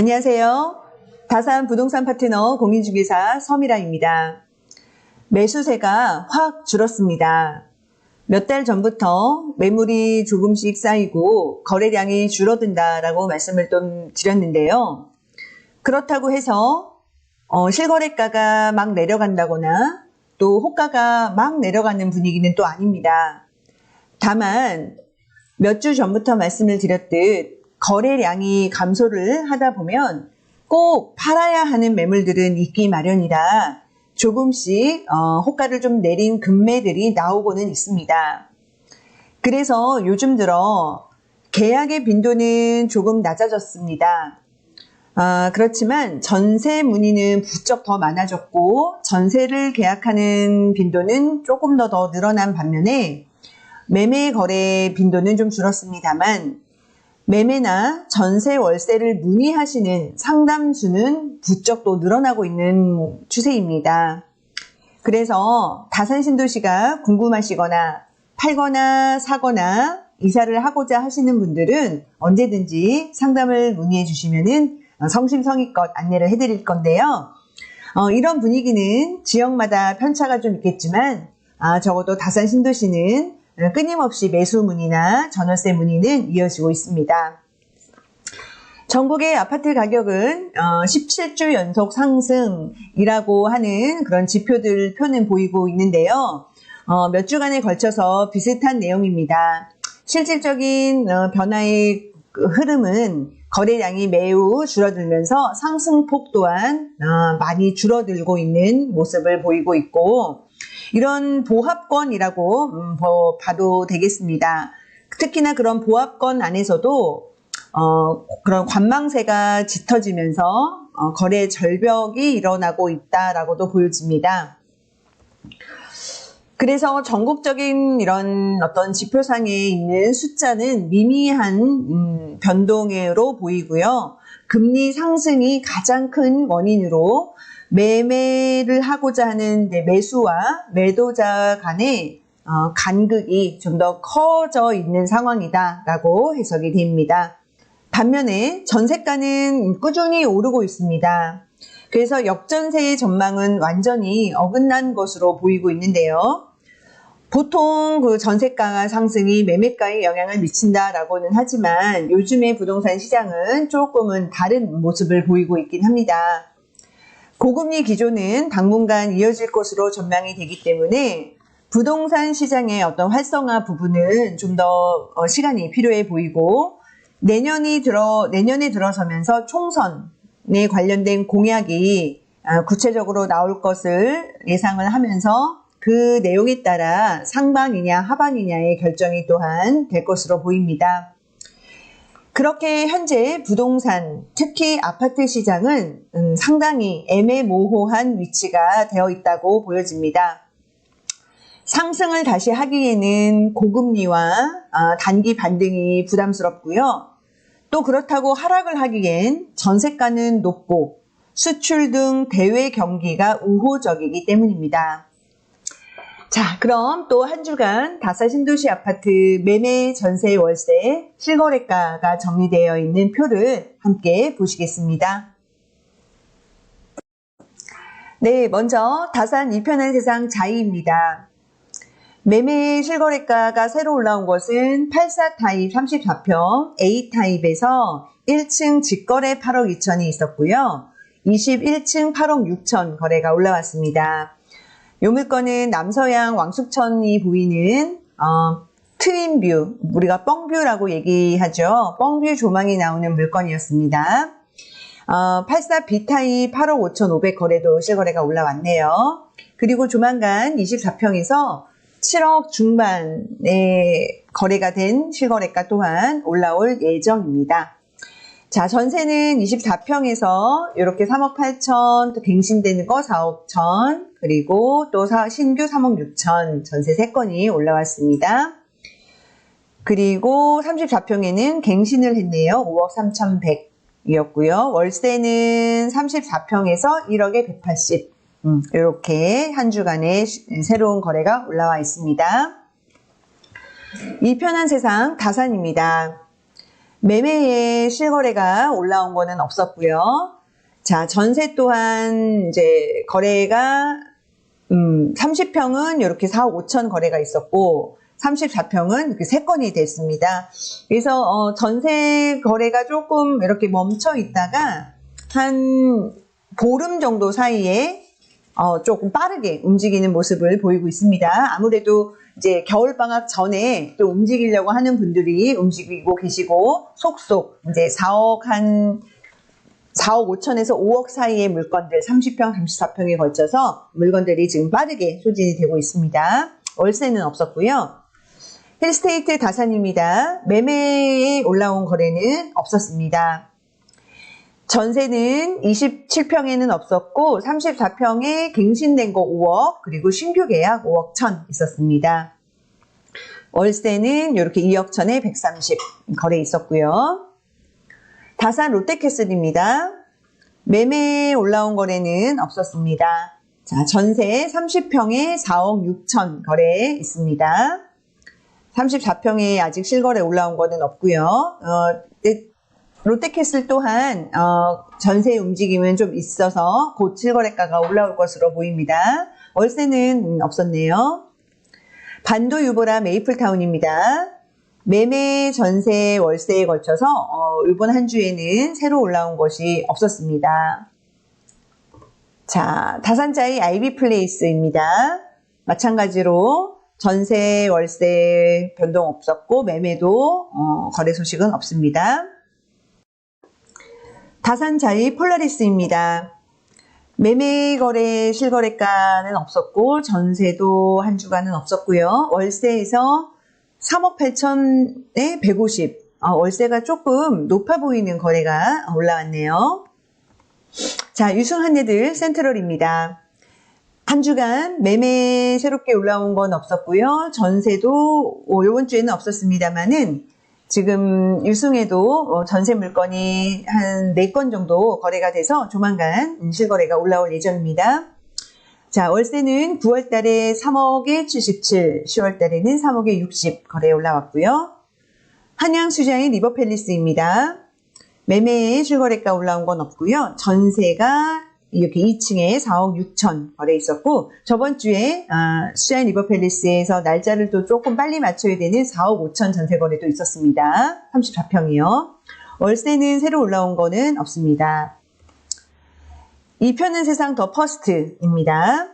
안녕하세요. 다산 부동산 파트너 공인중개사 서미라입니다. 매수세가 확 줄었습니다. 몇 달 전부터 매물이 조금씩 쌓이고 거래량이 줄어든다라고 말씀을 좀 드렸는데요. 그렇다고 해서 실거래가가 막 내려간다거나 또 호가가 막 내려가는 분위기는 또 아닙니다. 다만 몇 주 전부터 말씀을 드렸듯 거래량이 감소를 하다 보면 꼭 팔아야 하는 매물들은 있기 마련이라 조금씩 호가를 좀 내린 금매들이 나오고는 있습니다. 그래서 요즘 들어 계약의 빈도는 조금 낮아졌습니다. 그렇지만 전세 문의는 부쩍 더 많아졌고 전세를 계약하는 빈도는 조금 더 늘어난 반면에 매매 거래 빈도는 좀 줄었습니다만 매매나 전세 월세를 문의하시는 상담수는 부쩍 또 늘어나고 있는 추세입니다. 그래서 다산 신도시가 궁금하시거나 팔거나 사거나 이사를 하고자 하시는 분들은 언제든지 상담을 문의해 주시면은 성심성의껏 안내를 해드릴 건데요. 이런 분위기는 지역마다 편차가 좀 있겠지만 적어도 다산 신도시는 끊임없이 매수 문의나 전월세 문의는 이어지고 있습니다. 전국의 아파트 가격은 17주 연속 상승이라고 하는 그런 표는 보이고 있는데요. 몇 주간에 걸쳐서 비슷한 내용입니다. 실질적인 변화의 흐름은 거래량이 매우 줄어들면서 상승폭 또한 많이 줄어들고 있는 모습을 보이고 있고 이런 보합권이라고 봐도 되겠습니다. 특히나 그런 보합권 안에서도 그런 관망세가 짙어지면서 거래 절벽이 일어나고 있다라고도 보여집니다. 그래서 전국적인 이런 어떤 지표상에 있는 숫자는 미미한 변동으로 보이고요. 금리 상승이 가장 큰 원인으로 매매를 하고자 하는 매수와 매도자 간의 간극이 좀 더 커져 있는 상황이다라고 해석이 됩니다. 반면에 전세가는 꾸준히 오르고 있습니다. 그래서 역전세의 전망은 완전히 어긋난 것으로 보이고 있는데요. 보통 그 전세가 상승이 매매가에 영향을 미친다라고는 하지만 요즘의 부동산 시장은 조금은 다른 모습을 보이고 있긴 합니다. 고금리 기조는 당분간 이어질 것으로 전망이 되기 때문에 부동산 시장의 어떤 활성화 부분은 좀 더 시간이 필요해 보이고 내년에 들어서면서 총선에 관련된 공약이 구체적으로 나올 것을 예상을 하면서 그 내용에 따라 상반이냐 하반이냐의 결정이 또한 될 것으로 보입니다. 그렇게 현재 부동산, 특히 아파트 시장은 상당히 애매모호한 위치가 되어 있다고 보여집니다. 상승을 다시 하기에는 고금리와 단기 반등이 부담스럽고요. 또 그렇다고 하락을 하기엔 전세가는 높고 수출 등 대외 경기가 우호적이기 때문입니다. 자, 그럼 또 한 주간 다산 신도시 아파트 매매, 전세, 월세, 실거래가가 정리되어 있는 표를 함께 보시겠습니다. 네, 먼저 다산 2편한 세상 자이입니다. 매매 실거래가가 새로 올라온 것은 84 타입 34평 A 타입에서 1층 직거래 8억 2천이 있었고요. 21층 8억 6천 거래가 올라왔습니다. 이 물건은 남서양 왕숙천이 보이는 트윈뷰, 우리가 뻥뷰라고 얘기하죠. 뻥뷰 조망이 나오는 물건이었습니다. 84 B타입 8억 5,500 거래도 실거래가 올라왔네요. 그리고 조만간 24평에서 7억 중반에 거래가 된 실거래가 또한 올라올 예정입니다. 자, 전세는 24평에서 이렇게 3억 8천, 또 갱신되는 거 4억 천, 그리고 또 신규 3억 6천 전세 3건이 올라왔습니다. 그리고 34평에는 갱신을 했네요. 5억 3,100이었고요. 월세는 34평에서 1억에 180. 이렇게 한 주간에 새로운 거래가 올라와 있습니다. 이 편한 세상 다산입니다. 매매에 실거래가 올라온 거는 없었고요. 자, 전세 또한 이제 거래가 30평은 이렇게 4억 5천 거래가 있었고 34평은 이렇게 3건이 됐습니다. 그래서 전세 거래가 조금 이렇게 멈춰 있다가 한 보름 정도 사이에 조금 빠르게 움직이는 모습을 보이고 있습니다. 아무래도 이제 겨울방학 전에 또 움직이려고 하는 분들이 움직이고 계시고 속속 이제 4억 5천에서 5억 사이의 물건들 30평, 34평에 걸쳐서 물건들이 지금 빠르게 소진이 되고 있습니다. 월세는 없었고요. 힐스테이트 다산입니다. 매매에 올라온 거래는 없었습니다. 전세는 27평에는 없었고 34평에 갱신된 거 5억 그리고 신규 계약 5억 1천 있었습니다. 월세는 이렇게 2억 1천에 130 거래 있었고요. 다산 롯데캐슬입니다. 매매에 올라온 거래는 없었습니다. 자, 전세 30평에 4억 6천 거래 있습니다. 34평에 아직 실거래 올라온 거는 없고요. 롯데캐슬 또한 전세 움직임은 좀 있어서 곧 실거래가가 올라올 것으로 보입니다. 월세는 없었네요. 반도 유보라 메이플타운입니다. 매매, 전세, 월세에 걸쳐서 이번 한 주에는 새로 올라온 것이 없었습니다. 자, 다산자이 아이비플레이스입니다. 마찬가지로 전세, 월세 변동 없었고 매매도 거래 소식은 없습니다. 다산자이 폴라리스입니다. 매매 거래 실거래가는 없었고 전세도 한 주간은 없었고요. 월세에서 3억 8천에 150 월세가 조금 높아 보이는 거래가 올라왔네요. 자, 유승한예들 센트럴입니다. 한 주간 매매 새롭게 올라온 건 없었고요. 전세도 이번 주에는 없었습니다만은 지금 유승에도 전세 물건이 한 4건 정도 거래가 돼서 조만간 실거래가 올라올 예정입니다. 자, 월세는 9월 달에 3억에 77, 10월 달에는 3억에 60 거래에 올라왔고요. 한양수자인 리버팰리스입니다. 매매에 실거래가 올라온 건 없고요. 전세가 이렇게 2층에 4억 6천 거래 있었고 저번 주에 수자인 리버팰리스에서 날짜를 또 조금 빨리 맞춰야 되는 4억 5천 전세 거래도 있었습니다. 34평이요. 월세는 새로 올라온 거는 없습니다. 이 편은 세상 더 퍼스트입니다.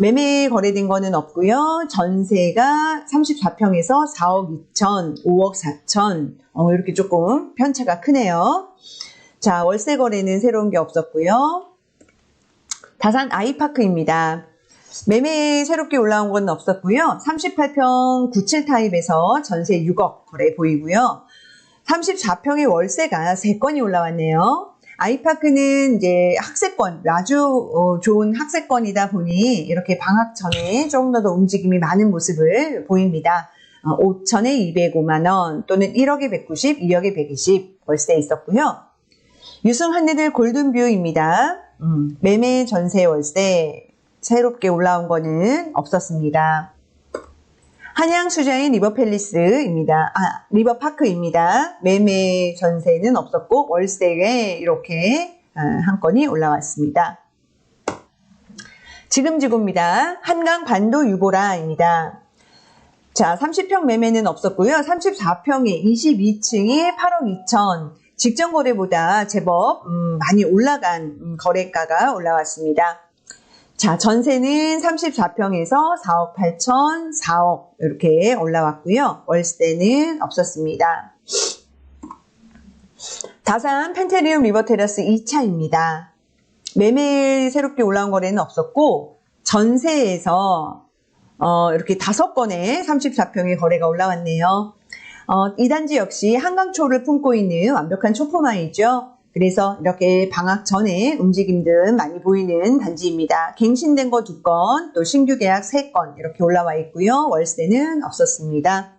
매매 거래된 거는 없고요. 전세가 34평에서 4억 2천, 5억 4천 이렇게 조금 편차가 크네요. 자, 월세 거래는 새로운 게 없었고요. 다산 아이파크입니다. 매매 새롭게 올라온 건 없었고요. 38평 97 타입에서 전세 6억 거래 보이고요. 34평의 월세가 3건이 올라왔네요. 아이파크는 이제 학세권, 아주 좋은 학세권이다 보니 이렇게 방학 전에 조금 더 움직임이 많은 모습을 보입니다. 5천에 205만원 또는 1억에 190, 2억에 120 월세 있었고요. 유승한예들 골든뷰입니다. 매매 전세 월세 새롭게 올라온 거는 없었습니다. 한양수자인 리버팰리스입니다. 리버파크입니다. 매매 전세는 없었고 월세에 이렇게 한 건이 올라왔습니다. 지금지구입니다. 한강 반도 유보라입니다. 자, 30평 매매는 없었고요. 34평에 22층에 8억 2천 직전 거래보다 제법 많이 올라간 거래가가 올라왔습니다. 자, 전세는 34평에서 4억 8천, 4억 이렇게 올라왔고요. 월세는 없었습니다. 다산 펜테리움 리버테라스 2차입니다. 매매 새롭게 올라온 거래는 없었고 전세에서 이렇게 5건의 34평의 거래가 올라왔네요. 이 단지 역시 한강초를 품고 있는 완벽한 초포마이죠. 그래서 이렇게 방학 전에 움직임들 많이 보이는 단지입니다. 갱신된 거 2건, 또 신규 계약 3건 이렇게 올라와 있고요. 월세는 없었습니다.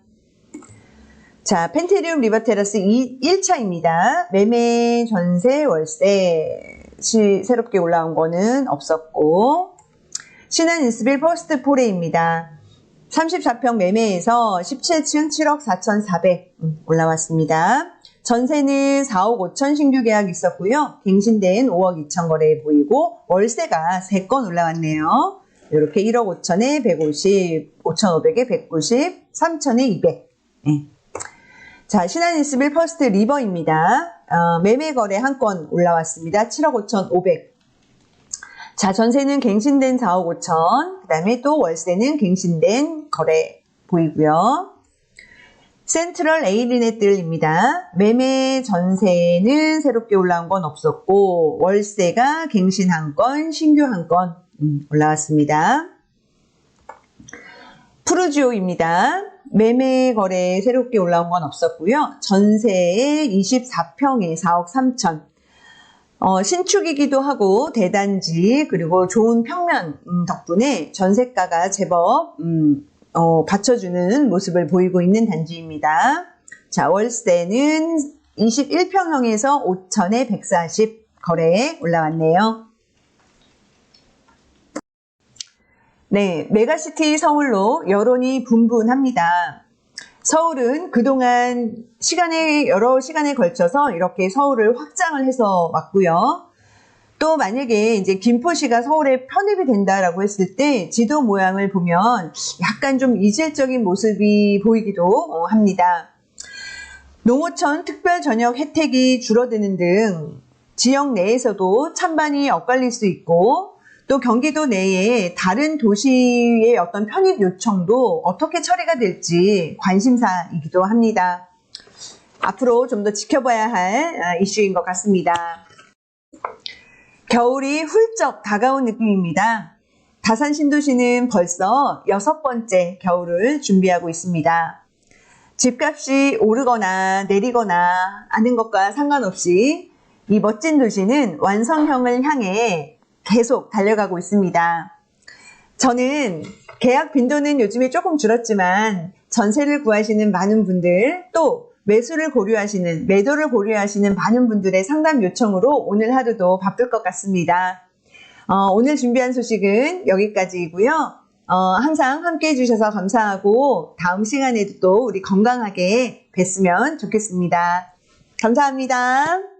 자, 펜테리움 리버테라스 1차입니다. 매매, 전세, 월세 새롭게 올라온 거는 없었고 신한 인스빌 퍼스트 포레입니다. 34평 매매에서 17층 7억 4,400 올라왔습니다. 전세는 4억 5천 신규 계약 있었고요. 갱신된 5억 2천 거래 보이고 월세가 3건 올라왔네요. 이렇게 1억 5천에 150, 5,500에 190, 3천에 200. 네. 자, 신한일스빌 퍼스트 리버입니다. 매매 거래 한 건 올라왔습니다. 7억 5천 500. 자, 전세는 갱신된 4억 5천. 그 다음에 또 월세는 갱신된 거래 보이고요. 센트럴 에이리넷들입니다. 매매 전세는 새롭게 올라온 건 없었고 월세가 갱신 한 건, 신규 한 건 올라왔습니다. 푸르지오입니다. 매매 거래 새롭게 올라온 건 없었고요. 전세에 24평에 4억 3천. 신축이기도 하고 대단지 그리고 좋은 평면 덕분에 전세가가 제법 받쳐주는 모습을 보이고 있는 단지입니다. 자, 월세는 21평형에서 5천에 140 거래에 올라왔네요. 네, 메가시티 서울로 여론이 분분합니다. 서울은 그동안 여러 시간에 걸쳐서 이렇게 서울을 확장을 해서 왔고요. 또 만약에 이제 김포시가 서울에 편입이 된다라고 했을 때 지도 모양을 보면 약간 좀 이질적인 모습이 보이기도 합니다. 농어촌 특별 전역 혜택이 줄어드는 등 지역 내에서도 찬반이 엇갈릴 수 있고 또 경기도 내에 다른 도시의 어떤 편입 요청도 어떻게 처리가 될지 관심사이기도 합니다. 앞으로 좀 더 지켜봐야 할 이슈인 것 같습니다. 겨울이 훌쩍 다가온 느낌입니다. 다산 신도시는 벌써 6번째 겨울을 준비하고 있습니다. 집값이 오르거나 내리거나 하는 것과 상관없이 이 멋진 도시는 완성형을 향해 계속 달려가고 있습니다. 저는 계약 빈도는 요즘에 조금 줄었지만 전세를 구하시는 많은 분들 또 매도를 고려하시는 많은 분들의 상담 요청으로 오늘 하루도 바쁠 것 같습니다. 오늘 준비한 소식은 여기까지이고요. 항상 함께 해주셔서 감사하고 다음 시간에도 또 우리 건강하게 뵀으면 좋겠습니다. 감사합니다.